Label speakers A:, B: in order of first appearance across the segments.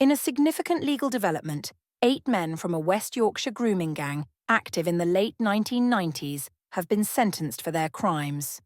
A: In a significant legal development, 8 men from a West Yorkshire grooming gang active in the late 1990s have been sentenced for their crimes.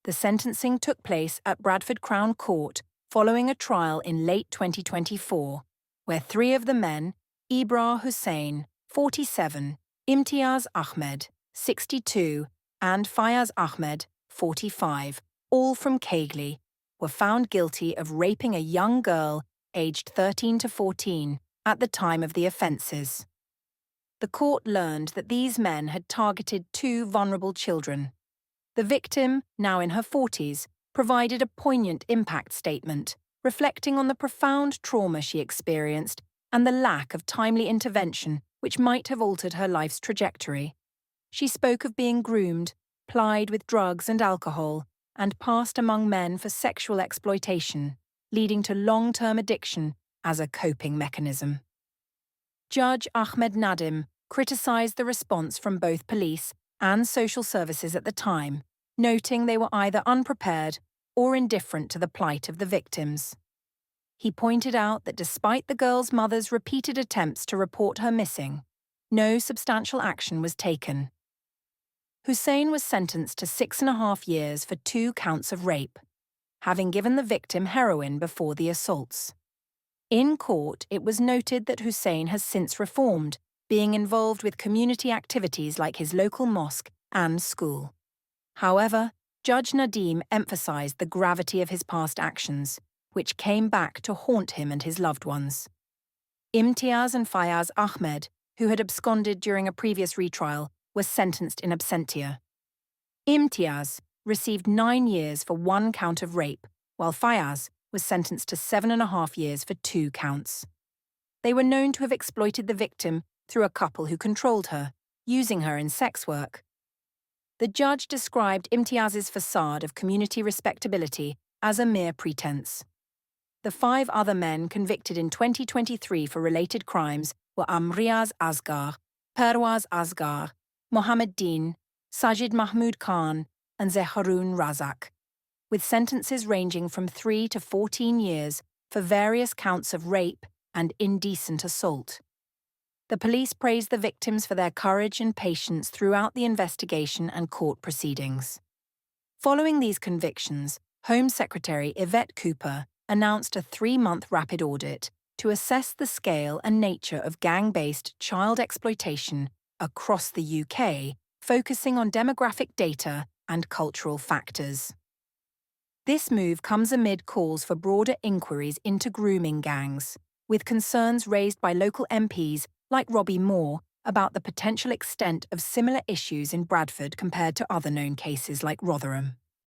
A: The sentencing took place at Bradford Crown Court following a trial in late 2024, where 3 of the men, Ibrar Hussain, 47, Imtiaz Ahmed, 62, and Fayaz Ahmed, 45, all from Keighley, were found guilty of raping a young girl aged 13 to 14 at the time of the offences. The court learned that these men had targeted 2 vulnerable children. The victim, now in her 40s, provided a poignant impact statement, reflecting on the profound trauma she experienced and the lack of timely intervention which might have altered her life's trajectory. She spoke of being groomed, plied with drugs and alcohol, and passed among men for sexual exploitation, leading to long-term addiction as a coping mechanism. Judge Ahmed Nadim criticised the response from both police and social services at the time, noting they were either unprepared or indifferent to the plight of the victims. He pointed out that despite the girl's mother's repeated attempts to report her missing, no substantial action was taken. Hussain was sentenced to 6.5 years for 2 counts of rape, having given the victim heroin before the assaults. In court, it was noted that Hussain has since reformed, being involved with community activities like his local mosque and school. However, Judge Nadim emphasised the gravity of his past actions, which came back to haunt him and his loved ones. Imtiaz and Fayaz Ahmed, who had absconded during a previous retrial, were sentenced in absentia. Imtiaz received 9 years for 1 count of rape, while Fayaz was sentenced to 7.5 years for 2 counts. They were known to have exploited the victim through a couple who controlled her, using her in sex work. The judge described Imtiaz's facade of community respectability as a mere pretense. The 5 other men convicted in 2023 for related crimes were Amriaz Asghar, Perwaz Asghar, Mohammed Din, Sajid Mahmood Khan, and Zeharoon Razak, with sentences ranging from 3 to 14 years for various counts of rape and indecent assault. The police praised the victims for their courage and patience throughout the investigation and court proceedings. Following these convictions, Home Secretary Yvette Cooper announced a 3-month rapid audit to assess the scale and nature of gang-based child exploitation across the UK, focusing on demographic data and cultural factors. This move comes amid calls for broader inquiries into grooming gangs, with concerns raised by local MPs like Robbie Moore about the potential extent of similar issues in Bradford compared to other known cases like Rotherham.